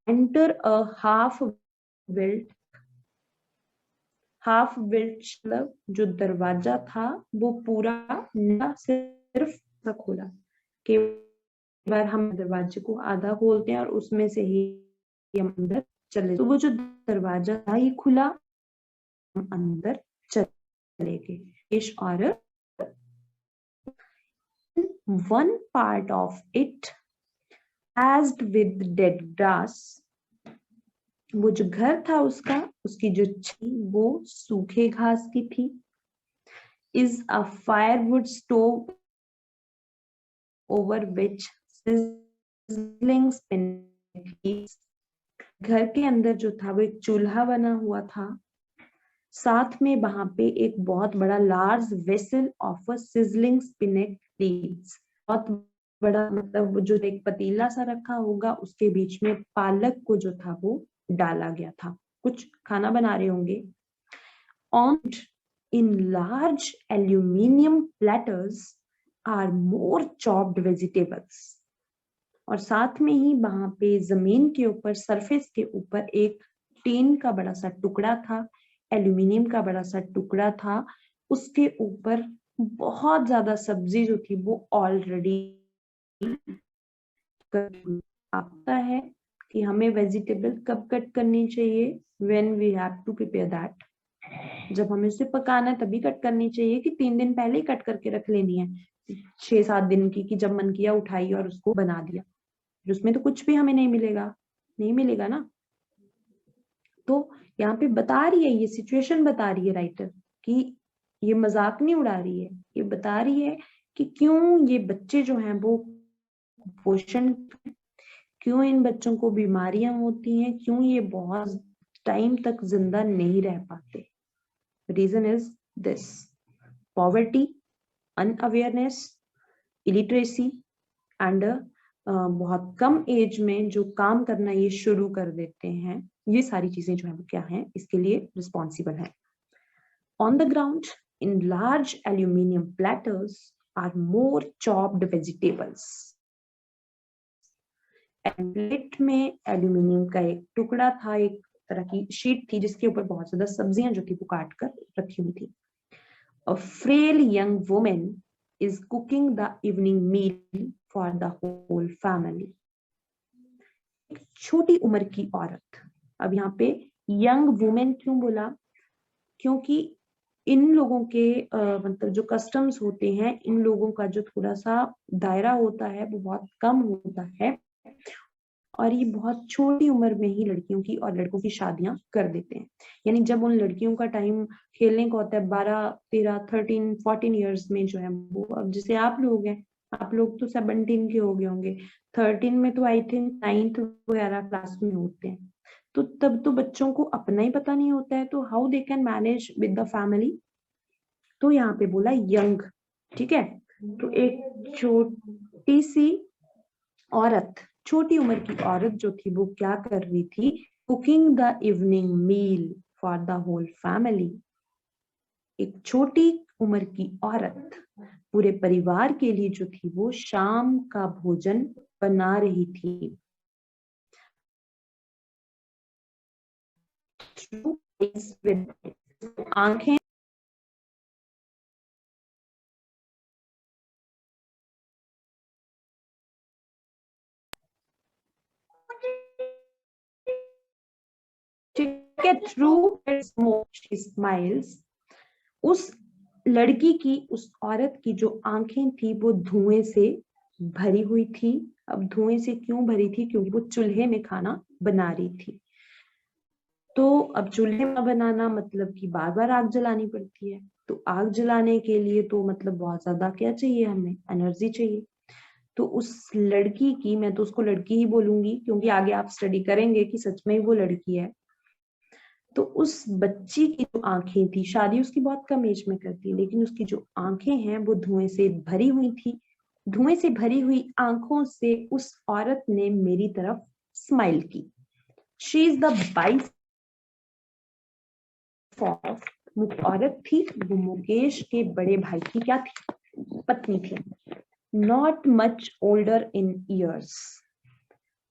enter a half built मतलब जो दरवाजा था वो पूरा ना सिर्फ खोला। कई बार हम दरवाजे को आधा खोलते हैं और उसमें से ही हम अंदर चले, तो वो जो दरवाजा था ये खुला, हम अंदर चले गए। और one part of it as with dead grass, वो जो घर था उसका, उसकी जो छत वो सूखे घास की थी। is a firewood stove over which sizzling spinach leaves, घर के अंदर जो था वो एक चूल्हा बना हुआ था, साथ में वहां पे एक बहुत बड़ा large vessel of a sizzling spinach leaves, बहुत बड़ा, मतलब वो जो एक पतीला सा रखा होगा उसके बीच में पालक को जो था वो डाला गया था, कुछ खाना बना रहे होंगे। On in large aluminium platters are more chopped vegetables, और साथ में ही वहां पे जमीन के ऊपर, सरफेस के ऊपर एक टीन का बड़ा सा टुकड़ा था, एल्यूमिनियम का बड़ा सा टुकड़ा था, उसके ऊपर बहुत ज्यादा सब्जी जो थी वो ऑलरेडी आता है कि हमें वेजिटेबल कब कट करनी चाहिए, when we have to prepare that, जब हमें उसे पकाना है तभी कट करनी चाहिए कि 3 दिन पहले ही कट करके रख लेनी है, 6-7 दिन की, कि जब मन किया उठाई और उसको बना दिया, उसमें तो कुछ भी हमें नहीं मिलेगा, नहीं मिलेगा ना। तो यहाँ पे बता रही है, ये सिचुएशन बता रही है राइटर कि ये मजाक नहीं उड़ा रही है, ये बता रही है कि क्यों ये बच्चे जो हैं वो पोषण, क्यों इन बच्चों को बीमारियां होती हैं, क्यों ये बहुत टाइम तक जिंदा नहीं रह पाते। Reason is this: poverty, unawareness, illiteracy and बहुत कम एज में जो काम करना ये शुरू कर देते हैं, ये सारी चीजें जो है वो क्या है इसके लिए रिस्पॉन्सिबल है। On the ground in large aluminium platters are more chopped vegetables, plate में एल्यूमिनियम का एक टुकड़ा था, एक तरह की शीट थी जिसके ऊपर बहुत ज्यादा सब्जियां जो थी वो काट कर रखी हुई थी। A frail young woman is cooking the evening meal for the whole family. एक छोटी उम्र की औरत, अब यहाँ पे यंग वुमेन क्यों बोला, क्योंकि इन लोगों के मतलब जो कस्टम्स होते हैं, इन लोगों का जो थोड़ा सा दायरा होता है वो बहुत कम होता है, और ये बहुत छोटी उम्र में ही लड़कियों की और लड़कों की शादियां कर देते हैं। यानी जब उन लड़कियों का टाइम खेलने का होता है 12, 13, 13, 14 ईयर्स में जो है वो, अब जैसे आप लोग हैं, आप लोग तो 17 के हो गए होंगे, 13 में तो आई थिंक 9th वगैरह क्लास में होते हैं, तो तब तो बच्चों को अपना ही पता नहीं होता है, तो how they can manage with the family. तो यहाँ पे बोला यंग, ठीक है, तो एक छोटी सी औरत, छोटी उम्र की औरत जो थी वो क्या कर रही थी, cooking the evening meal for the whole family. एक छोटी उम्र की औरत पूरे परिवार के लिए जो थी वो शाम का भोजन बना रही थी। आंखें through her smoke she smiles, उस लड़की की, उस औरत की जो आंखें थी वो धुएं से भरी हुई थी। अब धुएं से क्यों भरी थी, क्योंकि वो चूल्हे में खाना बना रही थी। तो अब चूल्हे में बनाना मतलब कि बार बार आग जलानी पड़ती है, तो आग जलाने के लिए तो मतलब बहुत ज्यादा क्या चाहिए, हमें एनर्जी चाहिए। तो उस लड़की की, मैं तो उसको लड़की ही बोलूंगी क्योंकि आगे आप स्टडी करेंगे कि सच में वो लड़की है। तो उस बच्ची की जो आंखें थी, शादी उसकी बहुत कम एज में करती है, लेकिन उसकी जो आंखें हैं वो धुएं से भरी हुई थी। धुएं से भरी हुई आंखों से उस औरत ने मेरी तरफ स्माइल की। She is the wife of, औरत थी वो मुकेश के बड़े भाई की क्या थी, पत्नी थी। Not much older in years.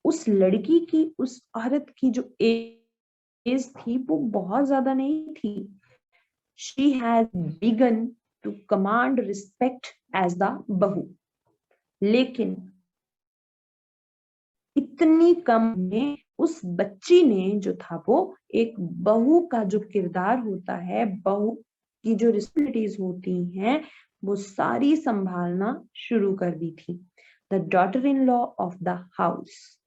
उस लड़की की, उस औरत की जो एज थी वो बहुत ज्यादा नहीं थी। She has begun to command respect as the बहू। लेकिन इतनी कम में उस बच्ची ने जो था वो एक बहू का जो किरदार होता है, बहू की जो रिस्पॉन्सिबिलिटीज होती हैं, वो सारी संभालना शुरू कर दी थी। The daughter in law of the house,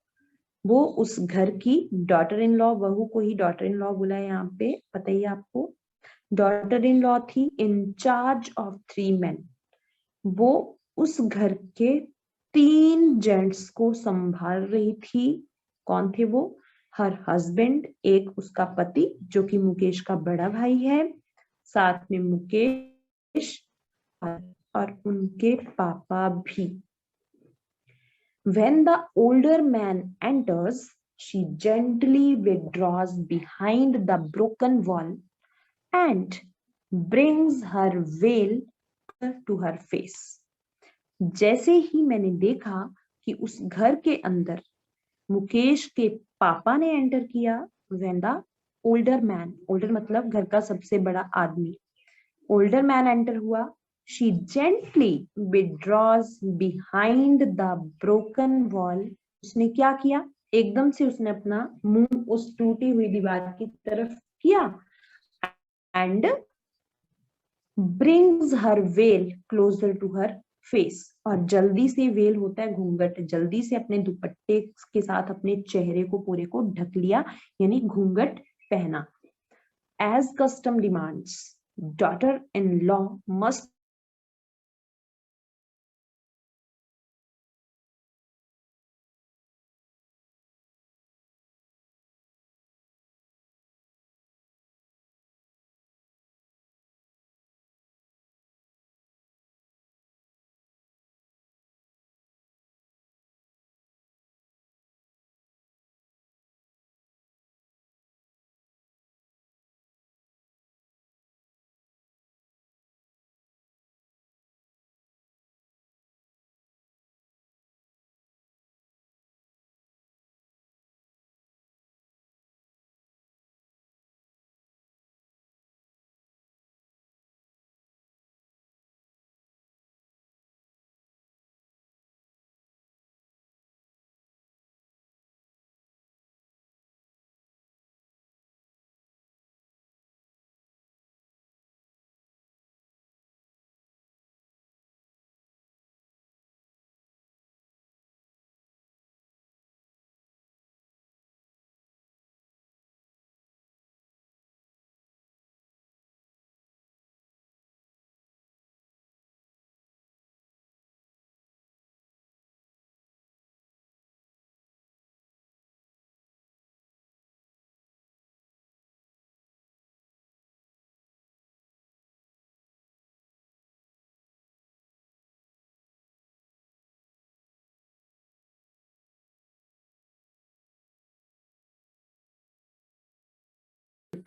वो उस घर की डॉटर इन लॉ, बहू को ही डॉटर इन लॉ बोला है यहाँ पे, पता ही आपको। डॉटर इन लॉ थी इन चार्ज ऑफ 3 men। वो उस घर के 3 जेंट्स को संभाल रही थी। कौन थे वो? हर हस्बैंड, एक उसका पति जो कि मुकेश का बड़ा भाई है, साथ में मुकेश और उनके पापा भी। When the older man enters, she gently withdraws behind the broken wall and brings her veil to her face. जैसे ही मैंने देखा कि उस घर के अंदर मुकेश के पापा ने एंटर किया, when the older man, older मतलब घर का सबसे बड़ा आदमी, older man एंटर हुआ, she gently withdraws behind the broken wall। उसने क्या किया, एकदम से उसने अपना मुंह उस टूटी हुई दीवार की तरफ किया and brings her veil closer to her face, और जल्दी से, वेल होता है घूंघट, जल्दी से अपने दुपट्टे के साथ अपने चेहरे को पूरे को ढक लिया, यानी घूंघट पहना। As custom demands, daughter in law must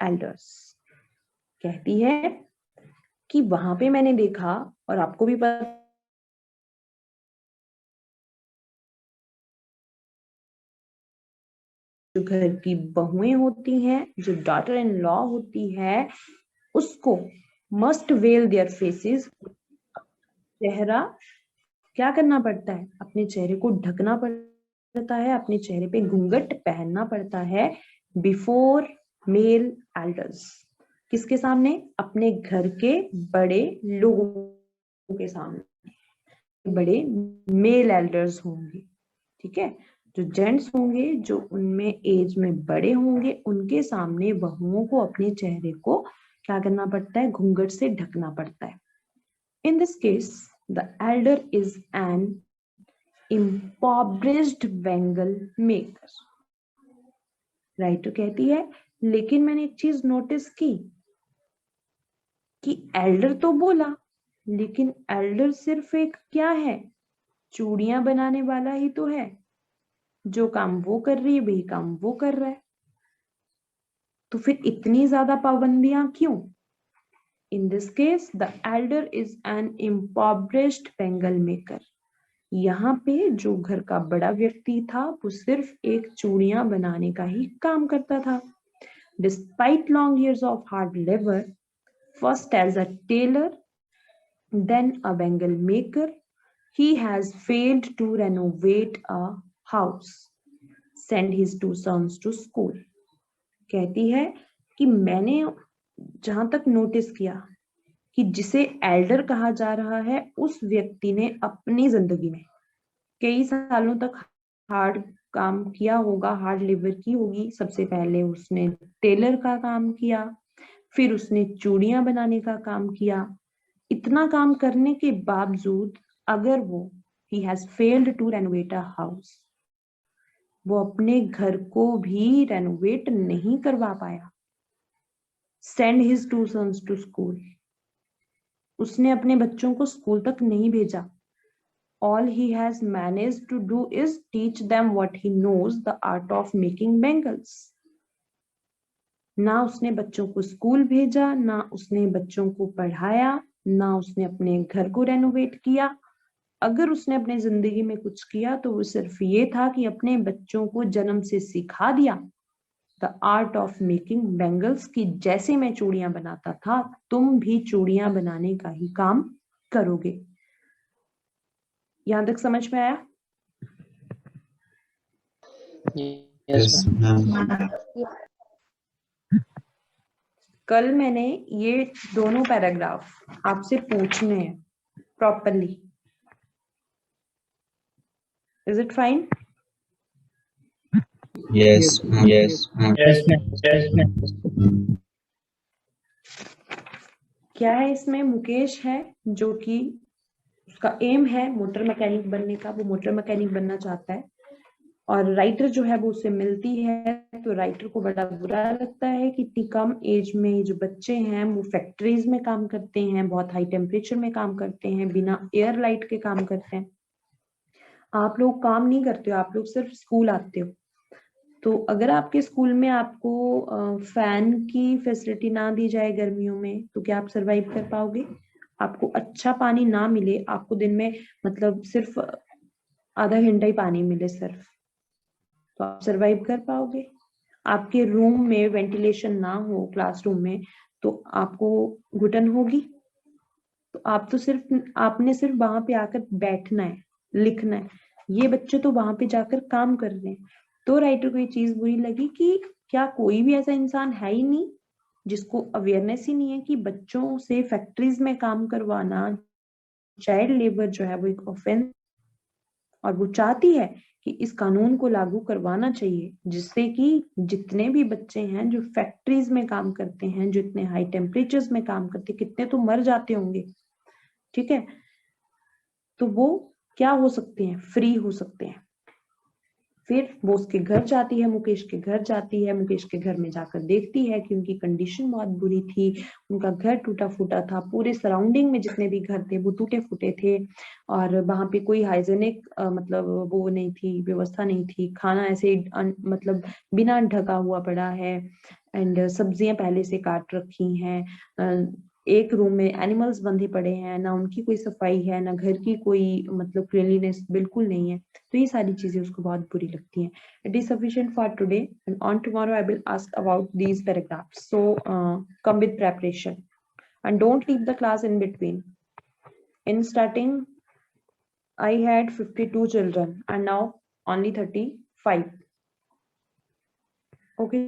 elders. कहती है कि वहां पे मैंने देखा, और आपको भी पता, जो घर की बहुएं होती हैं, जो डॉटर इन लॉ होती है, उसको मस्ट वेल देयर फेसेस, चेहरा क्या करना पड़ता है, अपने चेहरे को ढकना पड़ता है, अपने चेहरे पे घूंघट पहनना पड़ता है बिफोर मेल एल्डर्स। किसके सामने? अपने घर के बड़े लोगों के सामने, बड़े मेल एल्डर्स होंगे, ठीक है, जो जेंट्स होंगे, जो उनमें एज में बड़े होंगे, उनके सामने बहुओं को अपने चेहरे को क्या करना पड़ता है, घूंघट से ढकना पड़ता है. In this case, the elder is an impoverished Bengal maker. Writer कहती है लेकिन मैंने एक चीज नोटिस की कि एल्डर तो बोला लेकिन एल्डर सिर्फ एक क्या है, चूड़ियां बनाने वाला ही तो है. जो काम वो कर रही है वही काम वो कर रहा है. तो फिर इतनी ज्यादा पाबंदियां क्यों? In this case, the elder is an impoverished Bengal maker. यहाँ पे जो घर का बड़ा व्यक्ति था वो सिर्फ एक चूड़ियां बनाने का ही काम करता था. Despite long years of hard labor, first as a tailor, then a Bengal maker, he has failed to renovate a house, send his 2 sons to school. कहती है कि मैंने जहां तक नोटिस किया कि जिसे एल्डर कहा जा रहा है उस व्यक्ति ने अपनी जिंदगी में कई सालों तक हार्ड काम किया होगा, हार्ड लेबर की होगी. सबसे पहले उसने टेलर का काम किया, फिर उसने चूड़ियां बनाने का काम किया. इतना काम करने के बावजूद अगर वो he has failed to renovate a house, वो अपने घर को भी रेनोवेट नहीं करवा पाया. Send his 2 sons to school, उसने अपने बच्चों को स्कूल तक नहीं भेजा. All he has managed to do is teach them what he knows, the art of making bangles. ना उसने बच्चों को स्कूल भेजा, ना उसने बच्चों को पढ़ाया, ना उसने अपने घर को रेनोवेट किया. अगर उसने अपने जिंदगी में कुछ किया तो वो सिर्फ ये था कि अपने बच्चों को जन्म से सिखा दिया the art of making bangles, की जैसे मैं चूड़ियां बनाता था तुम भी चूड़ियां बनाने का ही काम करोगे. यहां तक समझ में आया? Yes, ma'am. कल मैंने ये दोनों पैराग्राफ आपसे पूछने हैं properly. Is it fine? Yes, ma'am. Yes, ma'am. Yes, ma'am. Yes, ma'am. क्या है इसमें? मुकेश है जो कि उसका एम है मोटर मैकेनिक बनने का, वो मोटर मैकेनिक बनना चाहता है. और राइटर जो है वो उससे मिलती है तो राइटर को बड़ा बुरा लगता है कि इतनी कम एज में जो बच्चे हैं वो फैक्ट्रीज में काम करते हैं, बहुत हाई टेम्परेचर में काम करते हैं, बिना एयर लाइट के काम करते हैं. आप लोग काम नहीं करते हो, आप लोग सिर्फ स्कूल आते हो. तो अगर आपके स्कूल में आपको फैन की फैसिलिटी ना दी जाए गर्मियों में तो क्या आप सरवाइव कर पाओगे? आपको अच्छा पानी ना मिले, आपको दिन में मतलब सिर्फ आधा घंटा ही पानी मिले सिर्फ, तो आप सरवाइव कर पाओगे? आपके रूम में वेंटिलेशन ना हो क्लासरूम में तो आपको घुटन होगी. तो आप तो सिर्फ आपने सिर्फ वहां पे आकर बैठना है, लिखना है. ये बच्चे तो वहां पे जाकर काम कर रहे हैं. तो राइटर को ये चीज बुरी लगी कि क्या कोई भी ऐसा इंसान है ही नहीं जिसको अवेयरनेस ही नहीं है कि बच्चों से फैक्ट्रीज में काम करवाना, चाइल्ड लेबर जो है वो एक ऑफेंस, और वो चाहती है कि इस कानून को लागू करवाना चाहिए जिससे कि जितने भी बच्चे हैं जो फैक्ट्रीज में काम करते हैं, जो इतने हाई टेम्परेचर्स में काम करते हैं, कितने तो मर जाते होंगे, ठीक है, तो वो क्या हो सकते हैं, फ्री हो सकते हैं. फिर वो उसके घर जाती है, मुकेश के घर जाती है. मुकेश के घर में जाकर देखती है कि उनकी कंडीशन बहुत बुरी थी, उनका घर टूटा फूटा था, पूरे सराउंडिंग में जितने भी घर थे वो टूटे फूटे थे, और वहां पे कोई हाइजेनिक मतलब वो नहीं थी, व्यवस्था नहीं थी. खाना ऐसे मतलब बिना ढका हुआ पड़ा है, एंड सब्जियां पहले से काट रखी हैं. एक रूम में एनिमल्स बंधे पड़े हैं, ना उनकी कोई सफाई है, ना घर की कोई मतलब क्लीनलीनेस बिल्कुल नहीं है. तो ये सारी चीजें उसको बहुत बुरी लगती हैं. It is sufficient for today and on tomorrow I will ask about these paragraphs. So come with preparation and don't leave the class in between. In starting I had 52 children and now only 35. Okay.